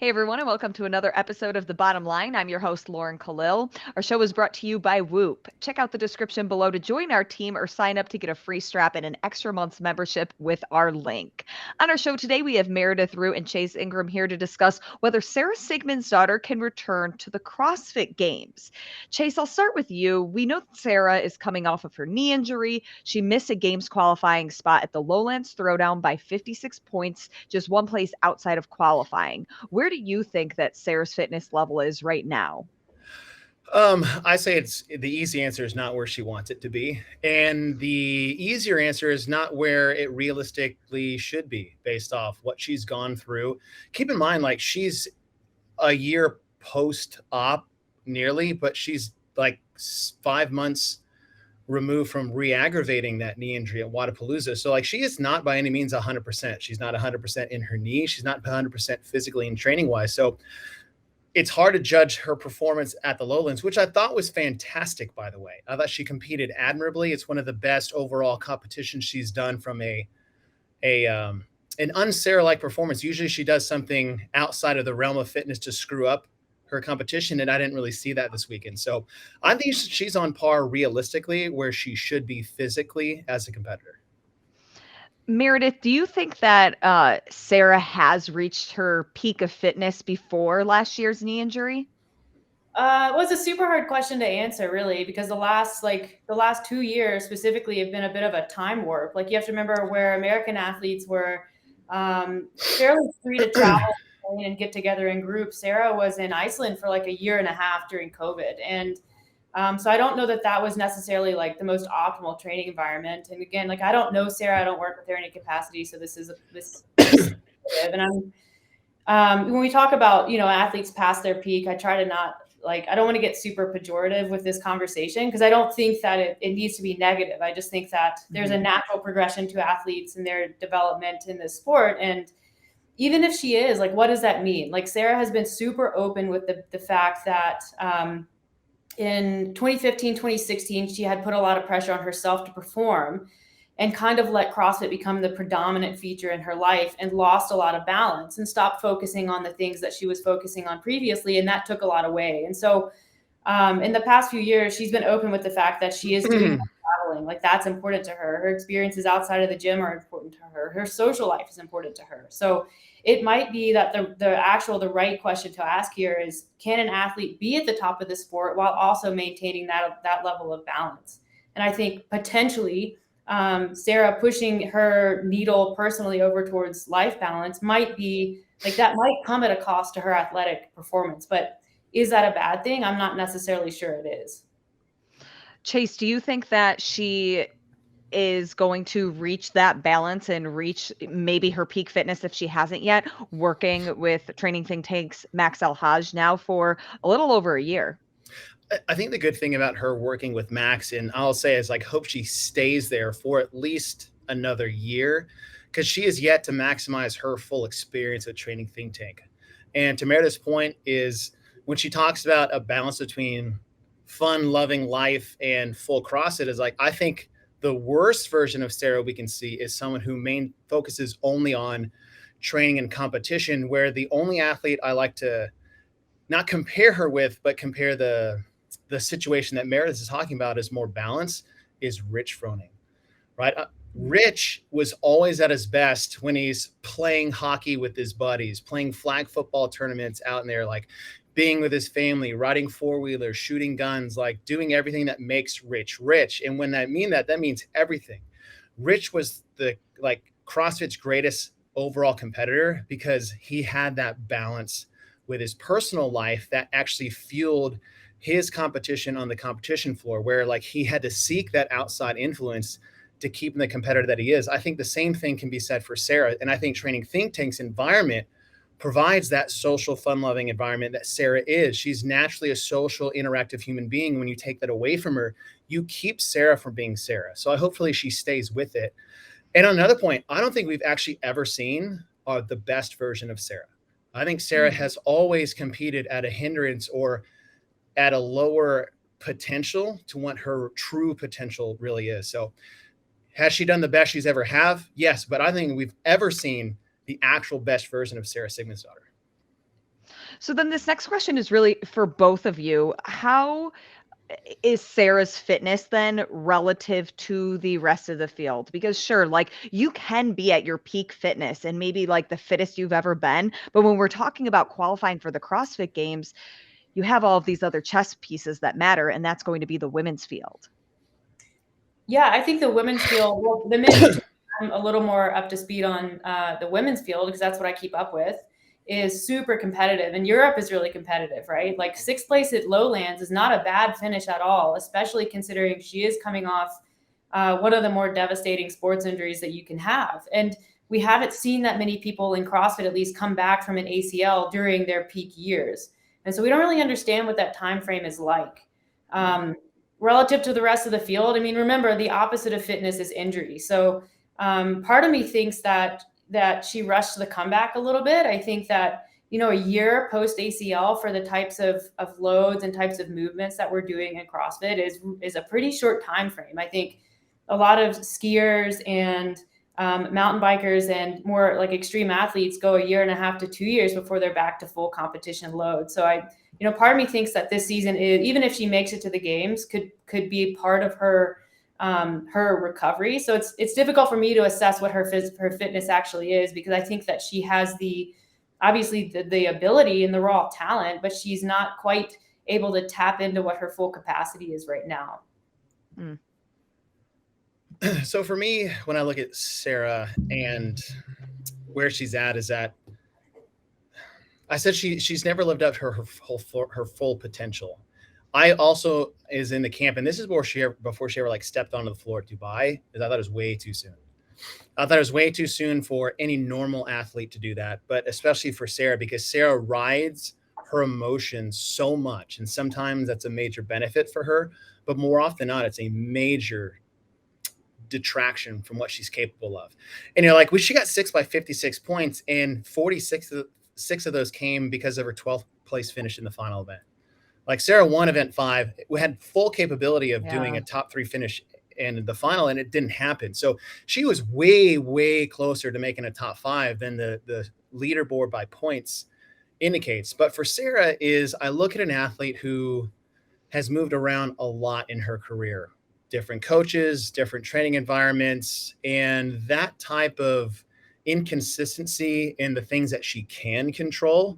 Hey everyone, and welcome to another episode of The Bottom Line. I'm your host, Lauren Kalil. Our show is brought to you by Whoop. Check out the description below to join our team or sign up to get a free strap and an extra month's membership with our link. On our show today, we have Meredith Root and Chase Ingraham here to discuss whether Sara Sigmundsdottir can return to the CrossFit Games. Chase, I'll start with you. We know that Sara is coming off of her knee injury. She missed a Games qualifying spot at the Lowlands Throwdown by 56 points, just one place outside of qualifying. Where do you think that Sara's fitness level is right now? I say the easy answer is not where she wants it to be. And the easier answer is not where it realistically should be based off what she's gone through. Keep in mind, like she's a year post-op nearly, but she's like 5 months removed from re-aggravating that knee injury at Wadapalooza. So like she is not by any means 100%. She's not 100% in her knee. She's not 100% physically and training wise. So it's hard to judge her performance at the Lowlands, which I thought was fantastic, by the way. I thought she competed admirably. It's one of the best overall competitions she's done from an un-Sara-like performance. Usually she does something outside of the realm of fitness to screw up her competition, and I didn't really see that this weekend. So I think she's on par realistically where she should be physically as a competitor. Meredith, do you think that Sara has reached her peak of fitness before last year's knee injury? It was a super hard question to answer, really, because the last 2 years specifically have been a bit of a time warp. Like you have to remember where American athletes were fairly free to travel and get together in groups. Sara was in Iceland for like a year and a half during COVID, and so I don't know that that was necessarily like the most optimal training environment. And again, like I don't know Sara, I don't work with her in any capacity, so this is and when we talk about athletes past their peak, I try to not I don't want to get super pejorative with this conversation because I don't think that it needs to be negative. I just think that there's a natural progression to athletes and their development in this sport. And even if she is, like, what does that mean? Like Sara has been super open with the fact that in 2015, 2016, she had put a lot of pressure on herself to perform and kind of let CrossFit become the predominant feature in her life and lost a lot of balance and stopped focusing on the things that she was focusing on previously. And that took a lot away. And so in the past few years, she's been open with the fact that she is doing traveling. Like that's important to her. Her experiences outside of the gym are important to her. Her social life is important to her. So it might be that the right question to ask here is, can an athlete be at the top of the sport while also maintaining that level of balance? And I think potentially Sara pushing her needle personally over towards life balance might be like that might come at a cost to her athletic performance. But is that a bad thing? I'm not necessarily sure it is. Chase, do you think that she is going to reach that balance and reach maybe her peak fitness if she hasn't yet, working with training think tanks Max El-Haj now for a little over a year? I think the good thing about her working with Max, and I'll say is like, hope she stays there for at least another year because she is yet to maximize her full experience with training think tank. And to Meredith's point is when she talks about a balance between fun, loving life and full CrossFit is like, I think the worst version of Sara we can see is someone who focuses only on training and competition, where the only athlete I like to not compare her with, but compare the situation that Meredith is talking about is more balance is Rich Froning, right? Rich was always at his best when he's playing hockey with his buddies, playing flag football tournaments out in there, like being with his family, riding four-wheelers, shooting guns, like doing everything that makes Rich rich. And when I mean that means everything. Rich was CrossFit's greatest overall competitor because he had that balance with his personal life that actually fueled his competition on the competition floor, where like he had to seek that outside influence to keep him the competitor that he is. I think the same thing can be said for Sara. And I think training think tanks environment provides that social, fun-loving environment that Sara is. She's naturally a social, interactive human being. When you take that away from her, you keep Sara from being Sara. So hopefully she stays with it. And on another point, I don't think we've actually ever seen the best version of Sara. I think Sara has always competed at a hindrance or at a lower potential to what her true potential really is. So has she done the best she's ever have? Yes, but I think we've ever seen the actual best version of Sara Sigmundsdottir. So then this next question is really for both of you. How is Sara's fitness then relative to the rest of the field? Because sure, like you can be at your peak fitness and maybe like the fittest you've ever been, but when we're talking about qualifying for the CrossFit Games, you have all of these other chess pieces that matter, and that's going to be the women's field. Yeah, I think the women's field, well, the men's too, I'm a little more up to speed on the women's field because that's what I keep up with, is super competitive. And Europe is really competitive, right? Like 6th place at Lowlands is not a bad finish at all, especially considering she is coming off one of the more devastating sports injuries that you can have. And we haven't seen that many people in CrossFit at least come back from an ACL during their peak years. And so we don't really understand what that time frame is like. Relative to the rest of the field, I mean, remember the opposite of fitness is injury. So part of me thinks that she rushed the comeback a little bit. I think that, you know, a year post ACL for the types of loads and types of movements that we're doing in CrossFit is a pretty short time frame. I think a lot of skiers and mountain bikers and more like extreme athletes go 1.5 to 2 years before they're back to full competition load. So part of me thinks that this season is, even if she makes it to the games, could be part of her recovery. So it's difficult for me to assess what her fitness actually is, because I think that she has obviously the ability and the raw talent, but she's not quite able to tap into what her full capacity is right now. So for me, when I look at Sara and where she's at, is that I said she's never lived up to her full potential. I also is in the camp, and this is before she ever like stepped onto the floor at Dubai, because I thought it was way too soon. I thought it was way too soon for any normal athlete to do that, but especially for Sara, because Sara rides her emotions so much, and sometimes that's a major benefit for her, but more often than not, it's a major detraction from what she's capable of. And you're like, well, she got 6 by 56 points, and 46 of those came because of her 12th place finish in the final event. Like Sara won event 5. We had full capability of doing a top 3 finish in the final, and it didn't happen. So she was way, way closer to making a top 5 than the leaderboard by points indicates. But for Sara I look at an athlete who has moved around a lot in her career, different coaches, different training environments, and that type of inconsistency in the things that she can control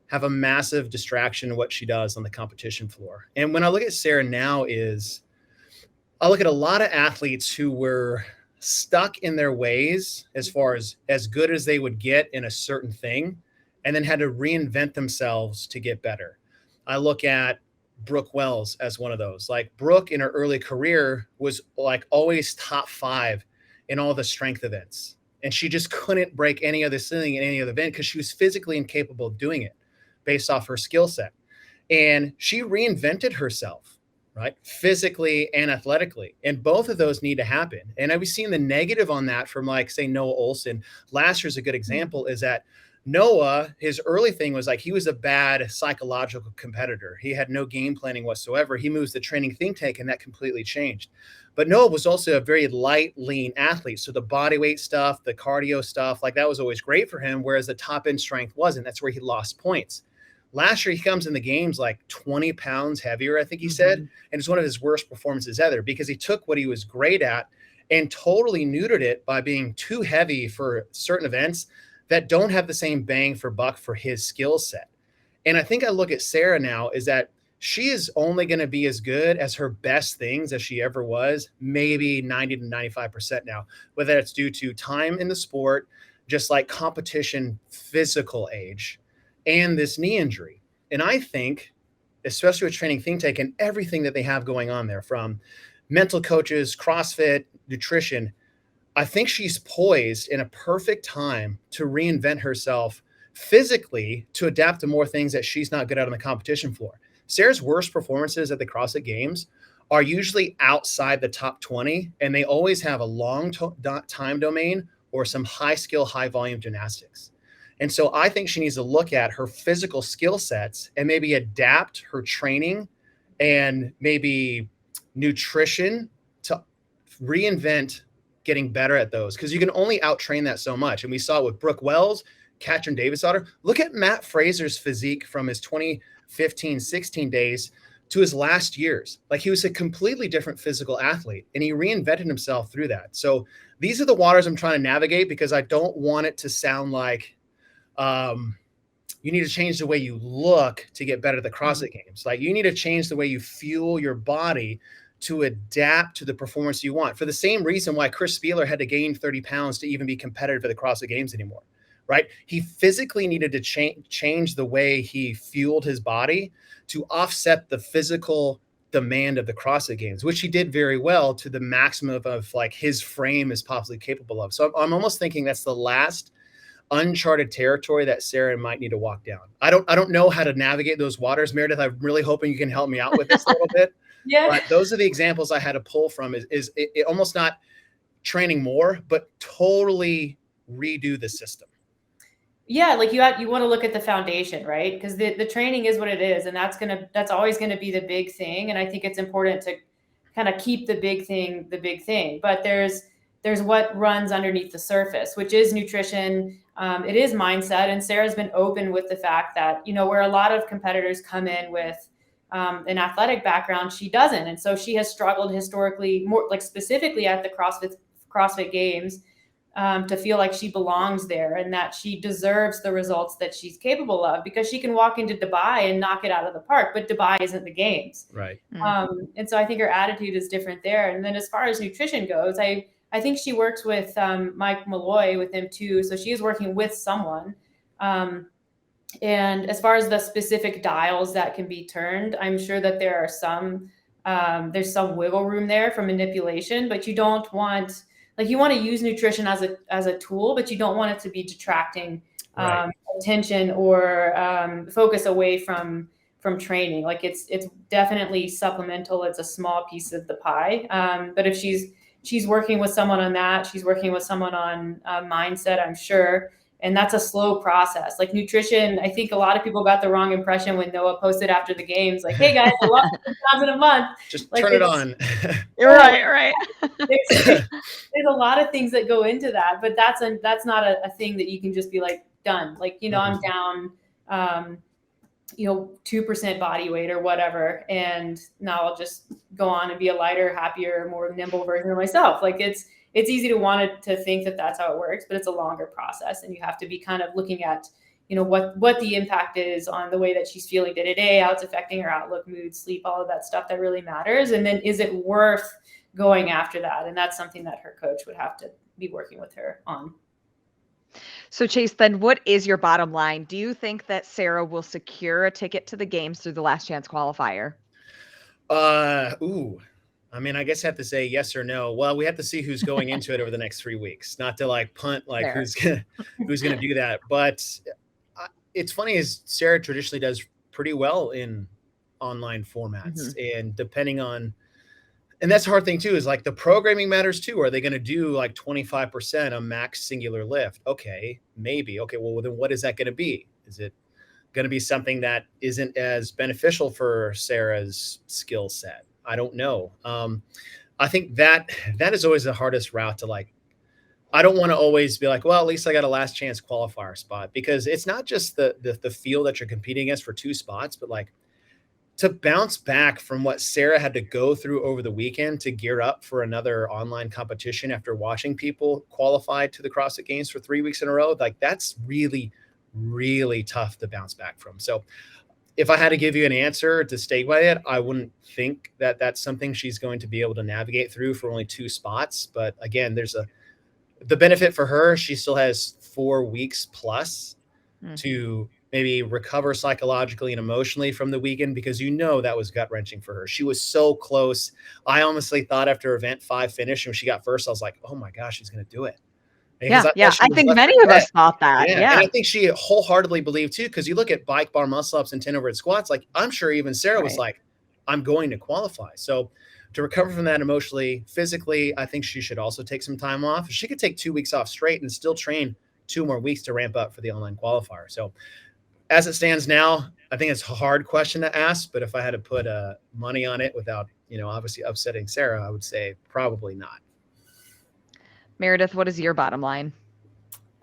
have a massive distraction in what she does on the competition floor. And when I look at Sara now I look at a lot of athletes who were stuck in their ways as far as good as they would get in a certain thing, and then had to reinvent themselves to get better. I look at Brooke Wells as one of those. Like Brooke in her early career was like always top 5 in all the strength events. And she just couldn't break any other ceiling in any other event because she was physically incapable of doing it based off her skill set. And she reinvented herself, right? Physically and athletically. And both of those need to happen. And I've seen the negative on that from like, say, Noah Olson. Last year's a good example is that Noah, his early thing was like he was a bad psychological competitor. He had no game planning whatsoever. He moves the training think tank, and that completely changed. But Noah was also a very light, lean athlete. So the body weight stuff, the cardio stuff, like that was always great for him, whereas the top end strength wasn't. That's where he lost points. Last year, he comes in the games like 20 pounds heavier, I think he said. And it's one of his worst performances ever because he took what he was great at and totally neutered it by being too heavy for certain events that don't have the same bang for buck for his skill set. And I think I look at Sara now is that she is only going to be as good as her best things as she ever was, maybe 90 to 95% now, whether it's due to time in the sport, just like competition, physical age, and this knee injury. And I think, especially with Training Think Tank and everything that they have going on there, from mental coaches, CrossFit, nutrition, I think she's poised in a perfect time to reinvent herself physically to adapt to more things that she's not good at on the competition floor. Sara's worst performances at the CrossFit Games are usually outside the top 20, and they always have a long time domain or some high skill, high volume gymnastics. And so I think she needs to look at her physical skill sets and maybe adapt her training and maybe nutrition to reinvent getting better at those, because you can only out-train that so much. And we saw it with Brooke Wells, Katrin Davidsdottir. Look at Matt Fraser's physique from his 2015-16 days to his last years. Like, he was a completely different physical athlete, and he reinvented himself through that. So these are the waters I'm trying to navigate, because I don't want it to sound like you need to change the way you look to get better at the CrossFit Games. Like, you need to change the way you fuel your body to adapt to the performance you want. For the same reason why Chris Spieler had to gain 30 pounds to even be competitive at the CrossFit Games anymore, right? He physically needed to change the way he fueled his body to offset the physical demand of the CrossFit Games, which he did very well to the maximum of like his frame is possibly capable of. So I'm almost thinking that's the last uncharted territory that Sara might need to walk down. I don't know how to navigate those waters, Meredith. I'm really hoping you can help me out with this a little bit. Yeah. But those are the examples I had to pull from is it almost not training more, but totally redo the system. Yeah, like you want to look at the foundation, right? Because the training is what it is, and that's always going to be the big thing. And I think it's important to kind of keep the big thing. But there's what runs underneath the surface, which is nutrition. It is mindset, and Sara's been open with the fact that, where a lot of competitors come in with an athletic background, she doesn't, and so she has struggled historically, more like specifically at the CrossFit Games. To feel like she belongs there and that she deserves the results that she's capable of, because she can walk into Dubai and knock it out of the park, but Dubai isn't the Games. Right. And so I think her attitude is different there. And then as far as nutrition goes, I think she works with Mike Malloy with him too. So she is working with someone. And as far as the specific dials that can be turned, I'm sure that there are there's some wiggle room there for manipulation, but you don't want, like, you want to use nutrition as a tool, but you don't want it to be detracting attention or focus away from training. Like, it's definitely supplemental. It's a small piece of the pie. But if she's working with someone on that, she's working with someone on mindset, I'm sure. And that's a slow process. Like, nutrition, I think a lot of people got the wrong impression when Noah posted after the Games, like, "Hey guys, I lost 2 pounds in a month." Just like, turn it on. You're right. There's a lot of things that go into that, but that's not a thing that you can just be like, done. Like, I'm down, 2% body weight or whatever, and now I'll just go on and be a lighter, happier, more nimble version of myself. Like, it's easy to want to think that that's how it works, but it's a longer process, and you have to be kind of looking at, what the impact is on the way that she's feeling day to day, how it's affecting her outlook, mood, sleep, all of that stuff that really matters. And then, is it worth going after that? And that's something that her coach would have to be working with her on. So Chase, then what is your bottom line? Do you think that Sara will secure a ticket to the Games through the Last Chance Qualifier? I mean, I guess I have to say yes or no. Well, we have to see who's going into it over the next 3 weeks, not to like punt, like Fair. who's gonna do that. But it's funny, is Sara traditionally does pretty well in online formats, and depending on, and that's the hard thing too, is like the programming matters too. Are they going to do like 25% a max singular lift? Okay, maybe. Okay, well then what is that going to be? Is it going to be something that isn't as beneficial for Sara's skill set? I don't know. I think that is always the hardest route to, like, I don't want to always be like, well, at least I got a last chance qualifier spot, because it's not just the field that you're competing against for 2 spots, but like to bounce back from what Sara had to go through over the weekend to gear up for another online competition after watching people qualify to the CrossFit Games for 3 weeks in a row. Like, that's really, really tough to bounce back from. So if I had to give you an answer to stay by it, I wouldn't think that that's something she's going to be able to navigate through for only 2 spots. But again, there's the benefit for her. She still has 4 weeks plus to maybe recover psychologically and emotionally from the weekend, because that was gut wrenching for her. She was so close. I honestly thought after event 5 finish, when she got first, I was like, oh my gosh, she's going to do it. Yeah. I think many of us thought that. Yeah. And I think she wholeheartedly believed too, because you look at bike bar muscle ups and 10 overhead squats, like, I'm sure even Sara was like, I'm going to qualify. So to recover from that emotionally, physically, I think she should also take some time off. She could take 2 weeks off straight and still train 2 more weeks to ramp up for the online qualifier. So as it stands now, I think it's a hard question to ask, but if I had to put money on it without, obviously upsetting Sara, I would say probably not. Meredith, what is your bottom line?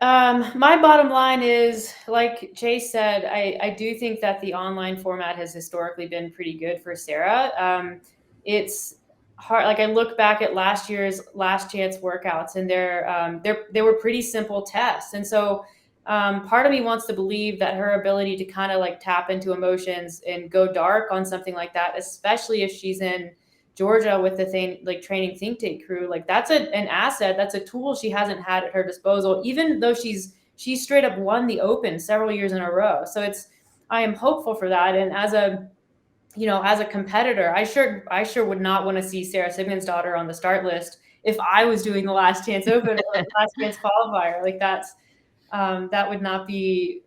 My bottom line is, like Chase said, I do think that the online format has historically been pretty good for Sara. It's hard. Like I look back at last year's Last Chance workouts, and they were pretty simple tests. And so part of me wants to believe that her ability to kind of like tap into emotions and go dark on something like that, especially if she's in Georgia with the thing like training think tank crew, like that's an asset. That's a tool she hasn't had at her disposal, even though she's straight up won the Open several years in a row. So I am hopeful for that. And as a competitor, I sure would not want to see Sara Sigmundsdottir on the start list if I was doing the Last Chance Open or the Last Chance Qualifier. Like that would not be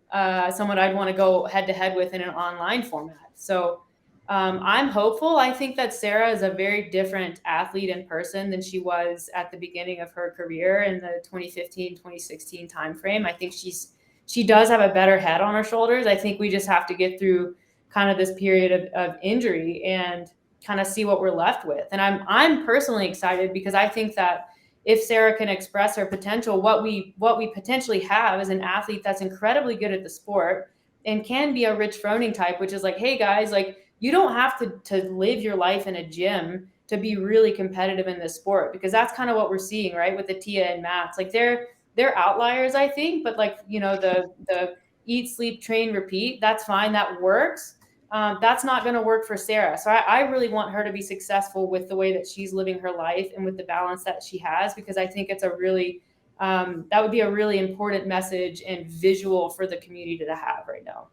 someone I'd want to go head to head with in an online format. So I'm hopeful. I think that Sara is a very different athlete in person than she was at the beginning of her career in the 2015, 2016 timeframe. I think she does have a better head on her shoulders. I think we just have to get through kind of this period of injury and kind of see what we're left with. And I'm personally excited because I think that if Sara can express her potential, what we potentially have is an athlete that's incredibly good at the sport and can be a Rich Froning type, which is like, hey guys, like you don't have to live your life in a gym to be really competitive in this sport, because that's kind of what we're seeing, right? With the Tia and Mats, like they're outliers, I think, but like, the eat, sleep, train, repeat, that's fine. That works. That's not going to work for Sara. So I really want her to be successful with the way that she's living her life and with the balance that she has, because I think it's that would be a really important message and visual for the community to have right now.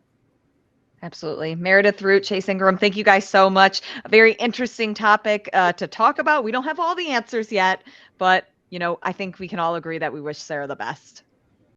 Absolutely. Meredith, Root, Chase Ingraham, thank you guys so much. A very interesting topic to talk about. We don't have all the answers yet, but, I think we can all agree that we wish Sara the best.